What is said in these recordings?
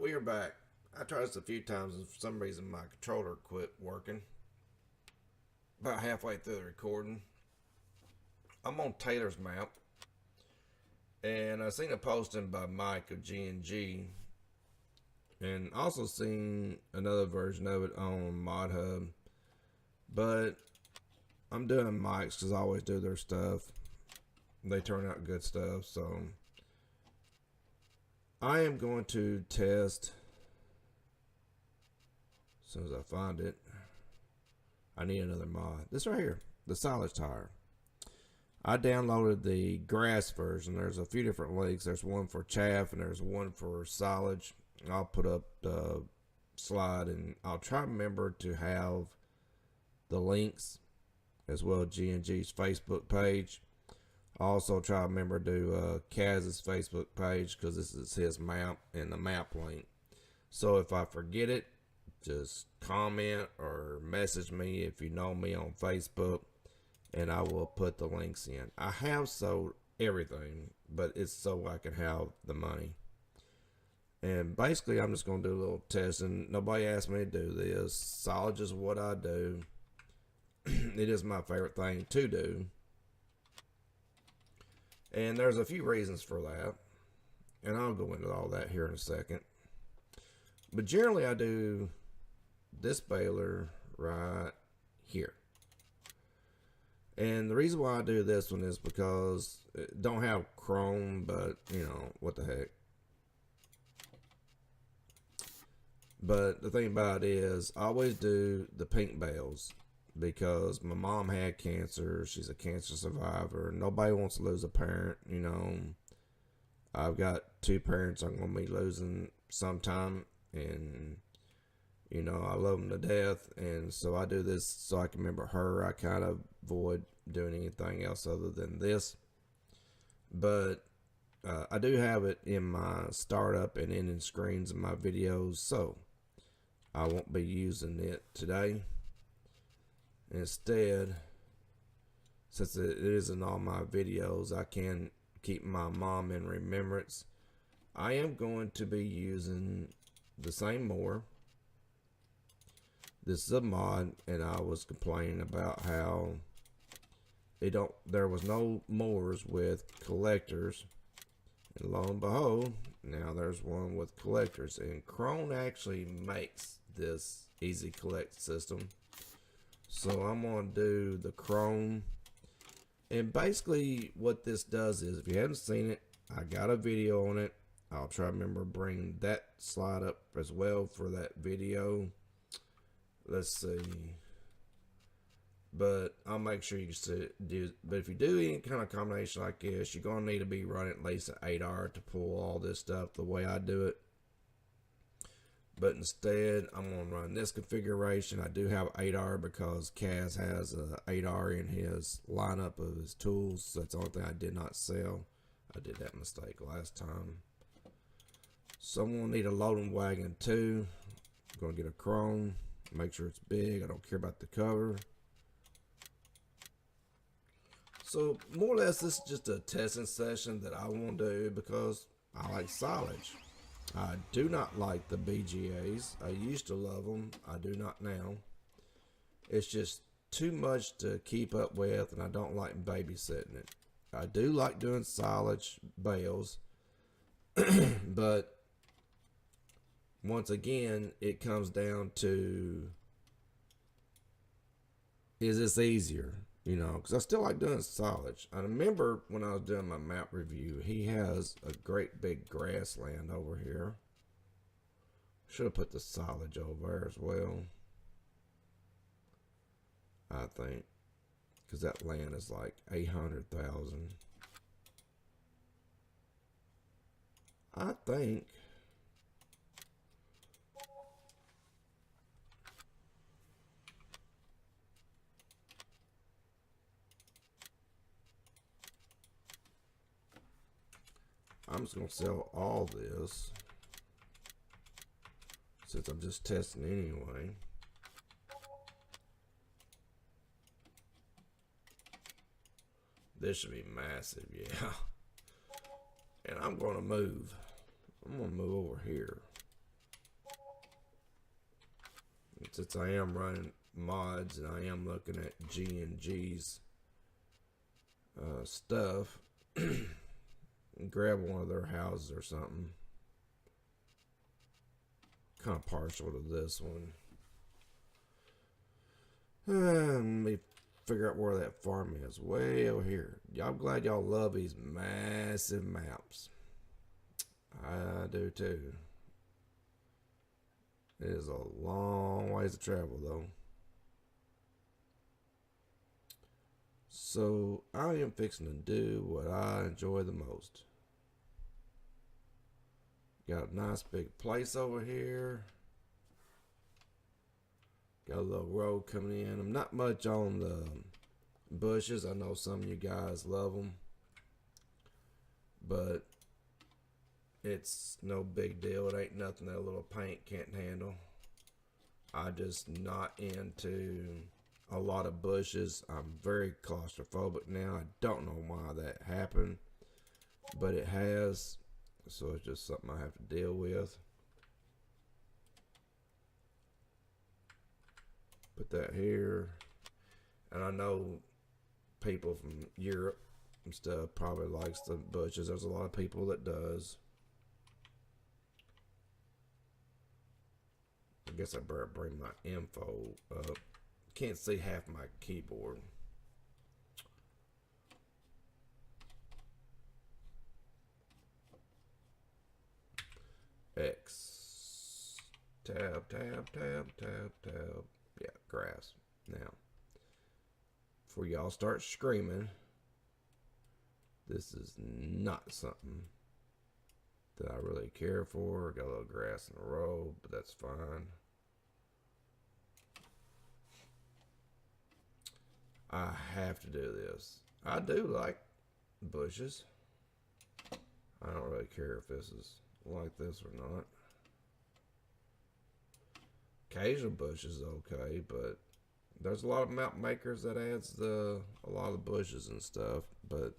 we are back. I tried this a few times and for some reason my controller quit working. About halfway through the recording. I'm on Taylor's map. And I seen a posting by Mike of GnG. And also seen another version of it on Mod Hub. But I'm doing Mike's because I always do their stuff. They turn out good stuff. So I am going to test. As soon as I find it, I need another mod. This right here, the Silage Tower. I downloaded the grass version. There's a few different links. There's one for chaff and there's one for silage. I'll put up the slide and I'll try to remember to have the links as well as GnG's Facebook page. I'll also try to remember to do Kaz's Facebook page because this is his map and the map link. So if I forget it, just comment or message me if you know me on Facebook and I will put the links in. I have sold everything, but it's so I can have the money. And basically I'm just going to do a little testing. Nobody asked me to do this. Silage is what I do. It is my favorite thing to do. And there's a few reasons for that. And I'll go into all that here in a second. But generally I do this baler right here. And the reason why I do this one is because it don't have chrome, but you know, what the heck. But the thing about it is I always do the pink bales because my mom had cancer. She's a cancer survivor. Nobody wants to lose a parent, you know. I've got two parents I'm going to be losing sometime, and you know, I love them to death, and so I do this so I can remember her. I kind of avoid doing anything else other than this. But I do have it in my startup and ending screens in my videos, so I won't be using it today. Instead, since it is in all my videos, I can keep my mom in remembrance. I am going to be using the same mower. This is a mod, and I was complaining about how there was no mowers with collectors, and lo and behold, now there's one with collectors. And Krone actually makes this easy collect system, so I'm gonna do the Krone. And basically, what this does is, if you haven't seen it, I got a video on it. I'll try to remember bring that slide up as well for that video. Let's see. But I'll make sure you do. But if you do any kind of combination like this, you're going to need to be running at least an 8R to pull all this stuff the way I do it. But instead, I'm going to run this configuration. I do have 8R because Kaz has an 8R in his lineup of his tools. So that's the only thing I did not sell. I did that mistake last time. So I'm going to need a loading wagon too. I'm going to get a Krone. Make sure it's big. I don't care about the cover. So more or less, this is just a testing session that I want to do because I like silage. I do not like the BGAs. I used to love them. I do not now. It's just too much to keep up with, and I don't like babysitting it. I do like doing silage bales, but once again, it comes down to, is this easier? You know, because I still like doing silage. I remember when I was doing my map review, he has a great big grassland over here. Should have put the silage over there as well, I think, because that land is like 800,000. I think. I'm just going to sell all this since I'm just testing anyway. This should be massive, yeah. And I'm going to move. I'm going to move over here. since I am running mods and I am looking at GnG's stuff, and grab one of their houses or something. Kind of partial to this one. Let me figure out where that farm is. Way over here. I'm glad y'all love these massive maps. I do too. It is a long ways to travel though. So I am fixing to do what I enjoy the most. Got a nice big place over here. Got a little road coming in. I'm not much on the bushes. I know some of you guys love them, but it's no big deal. It ain't nothing that a little paint can't handle. I just not into a lot of bushes. I'm very claustrophobic now. I don't know why that happened, but it has. So it's just something I have to deal with. Put that here. And I know people from Europe and stuff probably likes the bushes. There's a lot of people that does. I guess I better bring my info up. Can't see half my keyboard. X. Tab, tab, tab, tab, tab. Yeah, grass. Now, before y'all start screaming, this is not something that I really care for. Got a little grass in the road, but that's fine. I have to do this. I do like bushes. I don't really care if this is like this or not. Occasional bush is okay, but there's a lot of map makers that adds a lot of bushes and stuff. But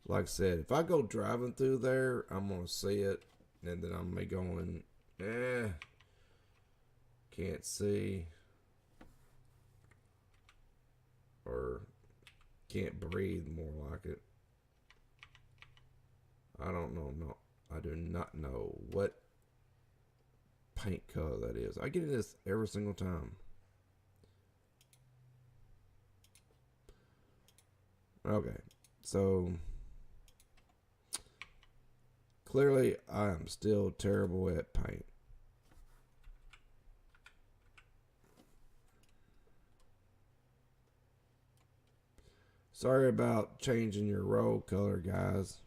like I said, if I go driving through there, I'm gonna see it, and then I'm gonna be going, can't see, or can't breathe, more like it. I don't know. No, I do not know what paint color that is. I get this every single time. Okay, so clearly I am still terrible at paint. Sorry about changing your road color, guys.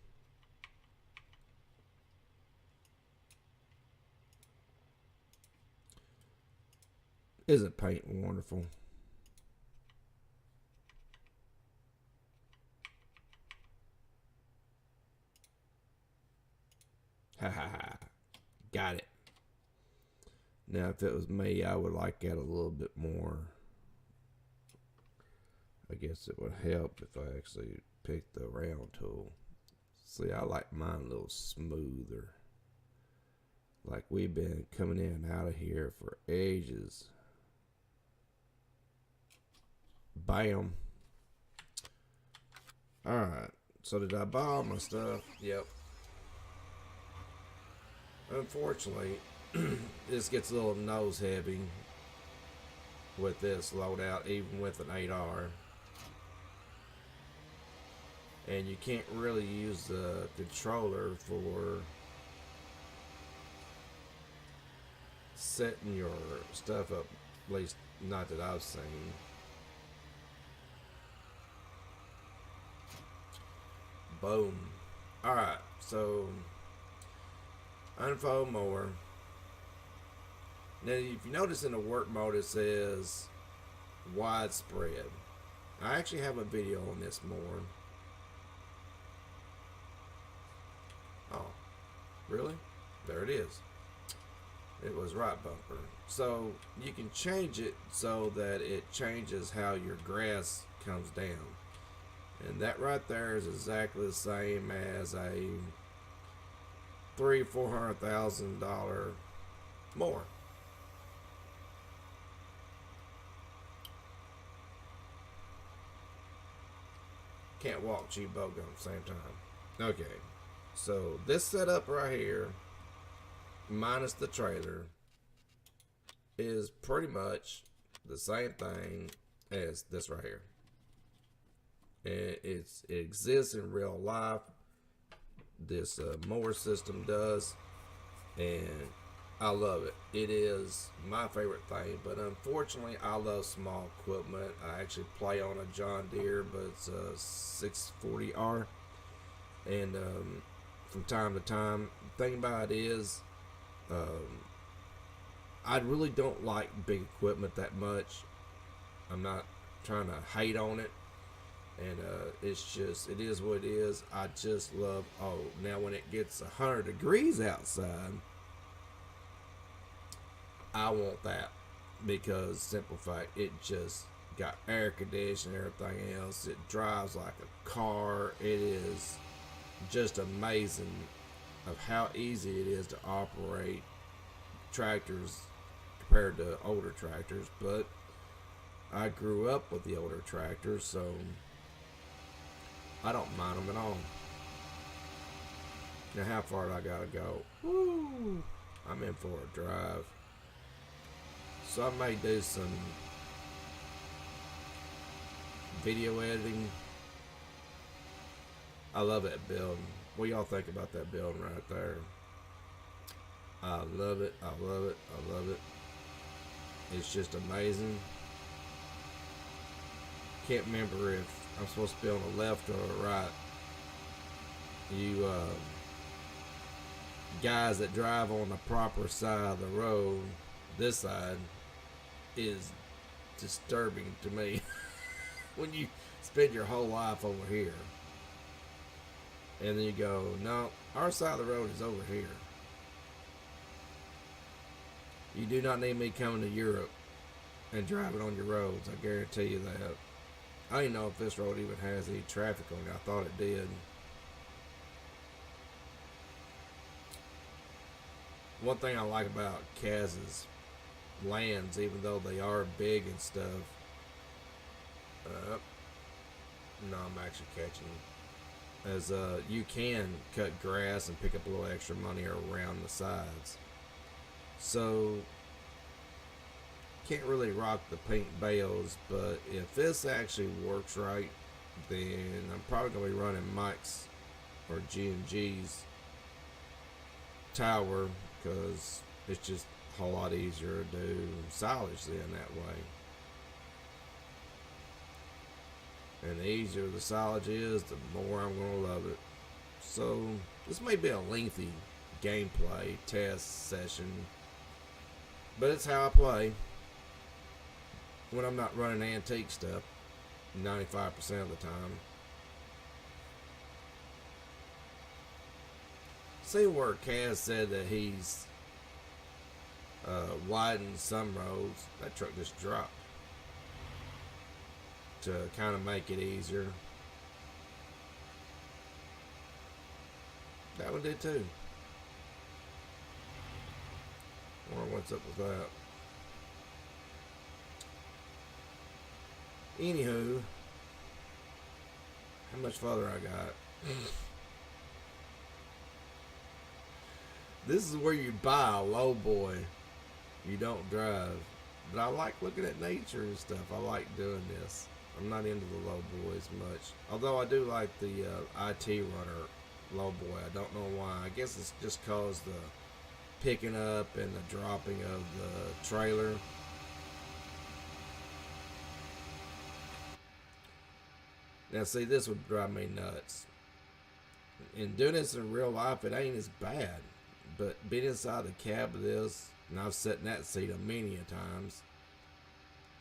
Isn't paint wonderful? Ha ha ha. Got it. Now, if it was me, I would like that a little bit more. I guess it would help if I actually picked the round tool. See, I like mine a little smoother. Like we've been coming in and out of here for ages. Bam. Alright. So did I buy all my stuff? Yep. Unfortunately, this gets a little nose heavy with this loadout, even with an 8R. And you can't really use the controller for setting your stuff up, at least not that I've seen. Boom. Alright, so unfold more. Now, if you notice in the work mode, it says widespread. I actually have a video on this more. Oh, really? There it is. It was right bumper. So you can change it so that it changes how your grass comes down. And that right there is exactly the same as a $300,000-$400,000 mower. Can't walk, chew bubble gum at the same time. Okay, so this setup right here, minus the trailer, is pretty much the same thing as this right here. It exists in real life. This mower system does, and I love it. It is my favorite thing, but unfortunately I love small equipment. I actually play on a John Deere, but it's a 640R, and from time to time, the thing about it is I really don't like big equipment that much. I'm not trying to hate on it, and it's just, it is what it is. I just love, oh, now when it gets 100 degrees outside, I want that, because simple fact, it just got air conditioning and everything else. It drives like a car. It is just amazing of how easy it is to operate tractors compared to older tractors. But I grew up with the older tractors, so I don't mind them at all. Now, how far do I gotta go? Woo! I'm in for a drive. So I may do some video editing. I love that building. What do y'all think about that building right there? I love it. I love it. I love it. It's just amazing. Can't remember if I'm supposed to be on the left or the right. You guys that drive on the proper side of the road, this side is disturbing to me. When you spend your whole life over here, and then you go, no, our side of the road is over here. You do not need me coming to Europe and driving on your roads. I guarantee you that. I don't even know if this road even has any traffic on it. I thought it did. One thing I like about Kaz's lands, even though they are big and stuff, no, I'm actually catching, as you can cut grass and pick up a little extra money around the sides. So can't really rock the pink bales, but if this actually works right, then I'm probably gonna be running Mike's or GnG's tower, because it's just a whole lot easier to do silage then that way. And the easier the silage is, the more I'm going to love it. So this may be a lengthy gameplay test session, but it's how I play when I'm not running antique stuff 95% of the time. See where Kaz said that he's widened some roads. That truck just dropped to kind of make it easier. That one did too. I wonder what's up with that. Anywho, how much further I got? This is where you buy a low boy. You don't drive. But I like looking at nature and stuff. I like doing this. I'm not into the low boys much. Although I do like the IT runner low boy. I don't know why. I guess it's just cause the picking up and the dropping of the trailer. Now see, this would drive me nuts. And doing this in real life, it ain't as bad. But being inside the cab of this, and I've sat in that seat a many a times,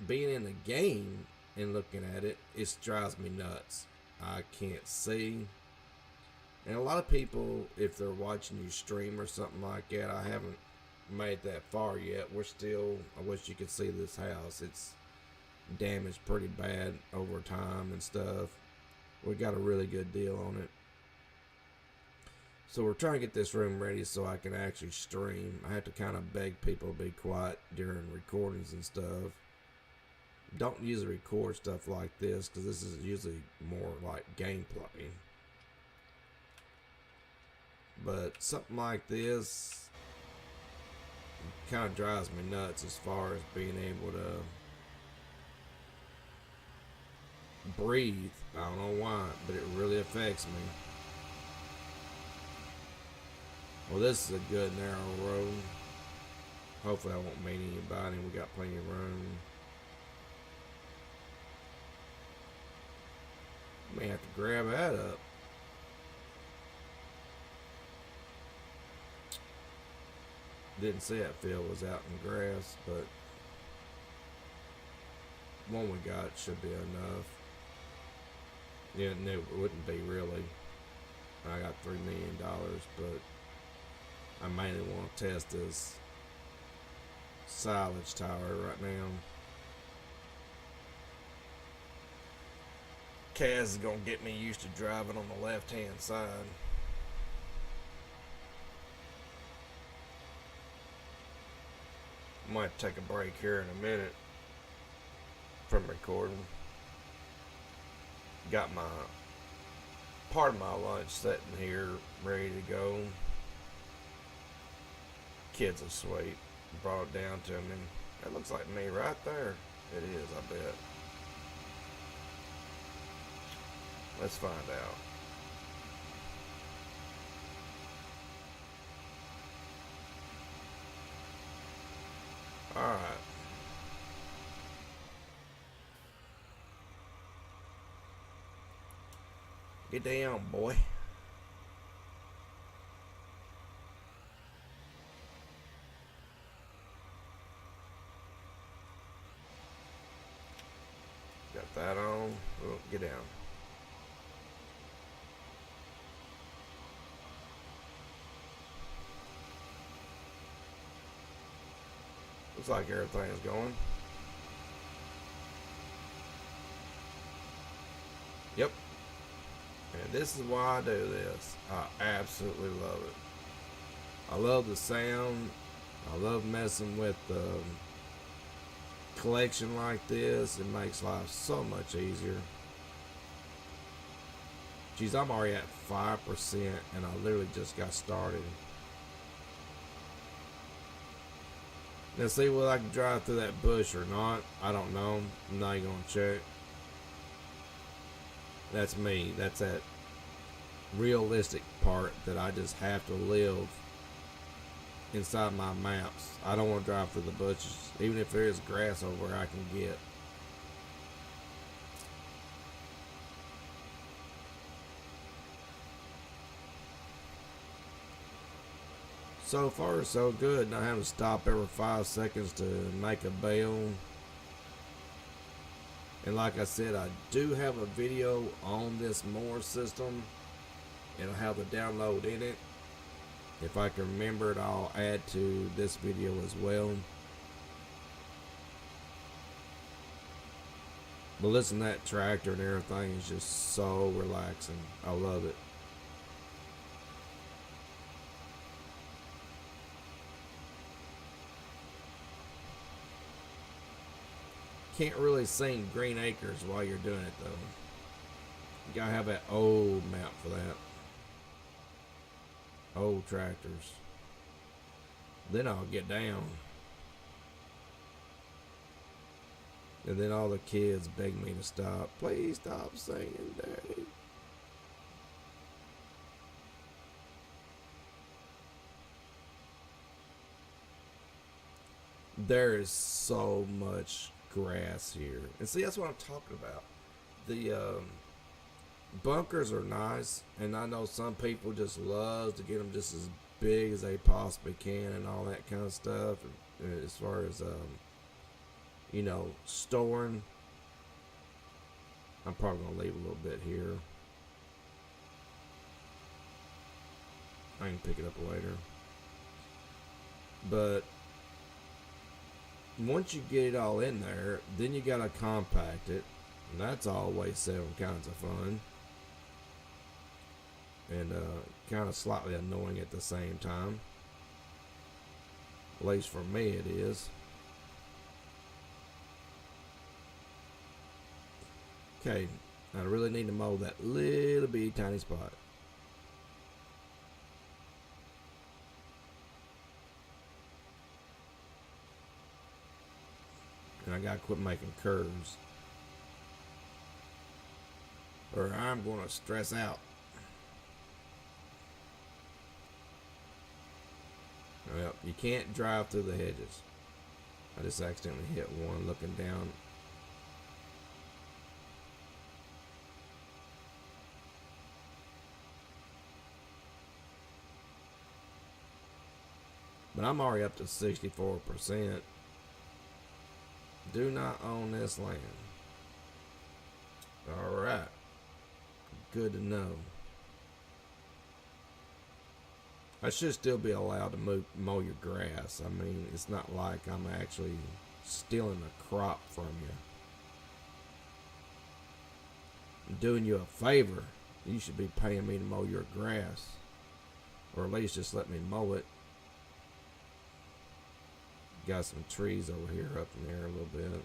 being in the game and looking at it, it drives me nuts. I can't see. And a lot of people, if they're watching you stream or something like that, I haven't made that far yet. We're still, I wish you could see this house. It's damaged pretty bad over time and stuff. We got a really good deal on it. So we're trying to get this room ready so I can actually stream. I have to kind of beg people to be quiet during recordings and stuff. Don't usually record stuff like this because this is usually more like gameplay. But something like this kind of drives me nuts as far as being able to breathe. I don't know why, but it really affects me. Well, this is a good narrow road. Hopefully I won't meet anybody. We got plenty of room. May have to grab that up. Didn't see that field was out in grass, but one we got should be enough. Yeah, no, it wouldn't be really. I got $3 million, but I mainly want to test this silage tower right now. Kaz is gonna get me used to driving on the left-hand side. Might take a break here in a minute from recording. Got my part of my lunch sitting here ready to go. Kids are sweet. Brought it down to me. That looks like me right there. It is, I bet. Let's find out. Alright. Get down, boy. Got that on. Oh, get down. Looks like everything's going. Yep. And this is why I do this. I absolutely love it. I love the sound. I love messing with the collection like this. It makes life so much easier. Geez, I'm already at 5% and I literally just got started. Now see, will I can drive through that bush or not? I don't know. I'm not even gonna check. That's me. That's that realistic part that I just have to live inside my maps. I don't want to drive through the bushes. Even if there is grass over where I can get. So far, so good. Not having to stop every 5 seconds to make a bail. And like I said, I do have a video on this mower system. It'll have the download in it. If I can remember it, I'll add to this video as well. But listen, that tractor and everything is just so relaxing. I love it. Can't really sing Green Acres while you're doing it though. You gotta have that old map for that. Old tractors. Then I'll get down. And then all the kids beg me to stop. Please stop singing, Daddy. There is so much grass here. And see, that's what I'm talking about. The bunkers are nice, and I know some people just love to get them just as big as they possibly can and all that kind of stuff. And as far as you know, storing, I'm probably gonna leave a little bit here. I can pick it up later. But once you get it all in there, then you gotta compact it, and that's always 7 kinds of fun, and kind of slightly annoying at the same time. At least for me it is. Okay, I really need to mow that little bitty tiny spot. And I gotta quit making curves, or I'm gonna stress out. Well, you can't drive through the hedges. I just accidentally hit one looking down. But I'm already up to 64%. Do not own this land. Alright. Good to know. I should still be allowed to mow your grass. I mean, it's not like I'm actually stealing a crop from you. I'm doing you a favor. You should be paying me to mow your grass. Or at least just let me mow it. Got some trees over here up in there a little bit.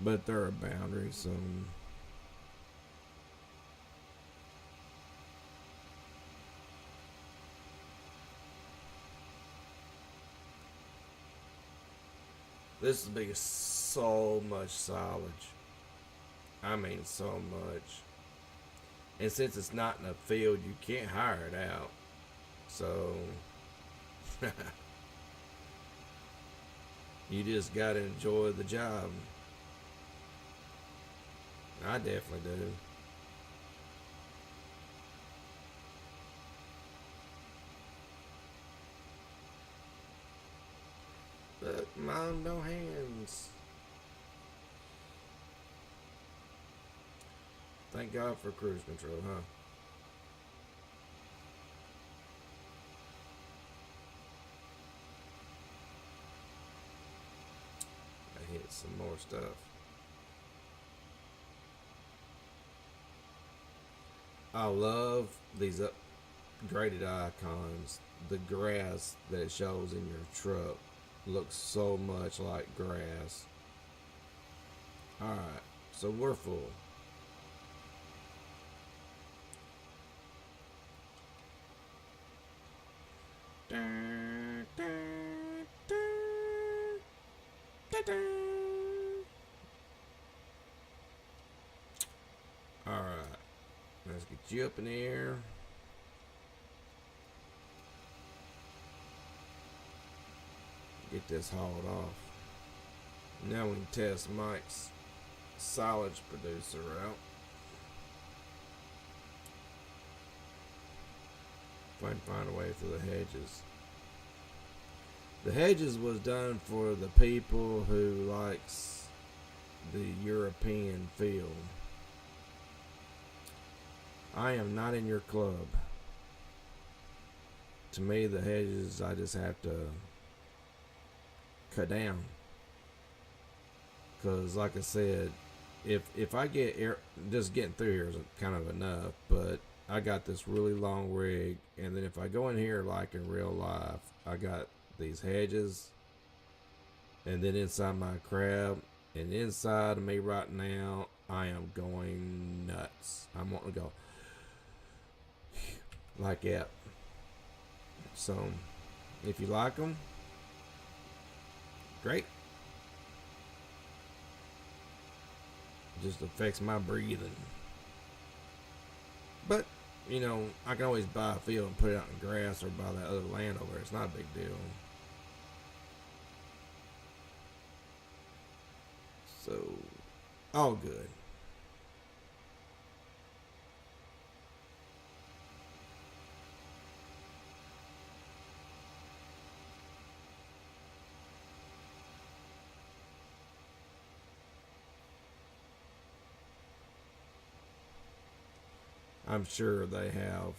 But there are boundaries, so this will be so much silage. I mean, so much. And since it's not in a field, you can't hire it out. So you just gotta enjoy the job. I definitely do. But mom, no hands. Thank God for cruise control, huh? I hit some more stuff. I love these upgraded icons. The grass that it shows in your truck looks so much like grass. Alright, so we're full. Alright, let's get you up in the air. Get this hauled off. Now we can test Mike's silage producer out. If I can find a way through the hedges. The hedges was done for the people who likes the European feel. I am not in your club. To me, the hedges, I just have to cut down. Because like I said, if I get air, just getting through here is kind of enough, but I got this really long rig, and then if I go in here like in real life, I got these hedges, and then inside my crab, and inside of me right now, I am going nuts. I'm wanting to go like that. So if you like them, great. It just affects my breathing. But, you know, I can always buy a field and put it out in grass or buy that other land over there. It's not a big deal. So, all good. I'm sure they have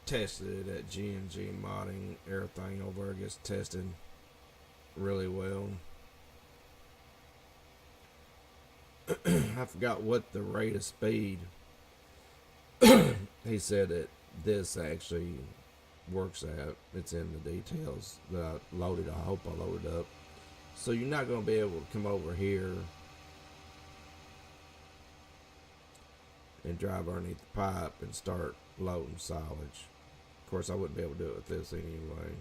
tested it at GnG modding. Everything over there gets tested really well. I forgot what the rate of speed. He said that this actually works at. It's in the details that I loaded. I hope I loaded up. So you're not going to be able to come over here and drive underneath the pipe and start loading silage. Of course, I wouldn't be able to do it with this anyway.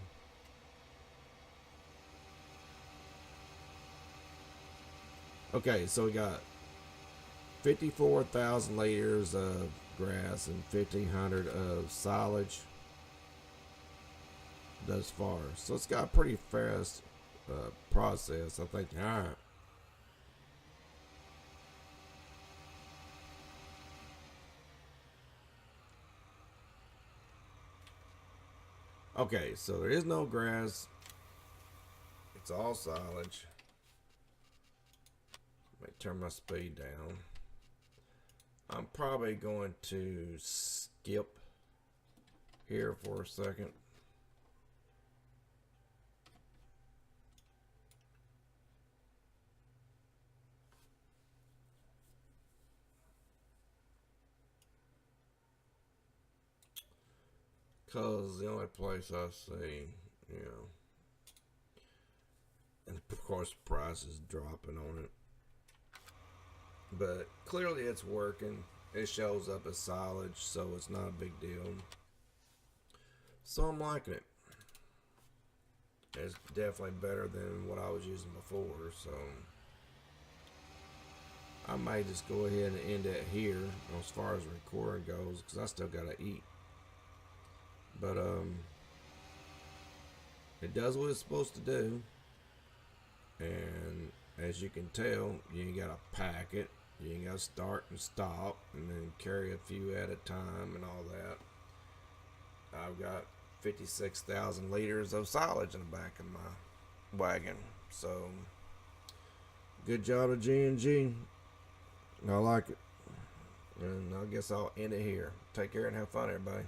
Okay, so we got 54,000 liters of grass and 1,500 of silage thus far. So it's got a pretty fast process. I think, all right. Okay, so there is no grass. It's all silage. Let me turn my speed down. I'm probably going to skip here for a second. Because the only place I see, you know, and of course the price is dropping on it. But clearly it's working. It shows up as silage, so it's not a big deal. So I'm liking it. It's definitely better than what I was using before, so I may just go ahead and end it here as far as recording goes, because I still gotta eat. But it does what it's supposed to do, and as you can tell, you ain't gotta pack it. You ain't gotta start and stop and then carry a few at a time and all that. I've got 56,000 liters of silage in the back of my wagon. So, good job to GnG. I like it. And I guess I'll end it here. Take care and have fun, everybody.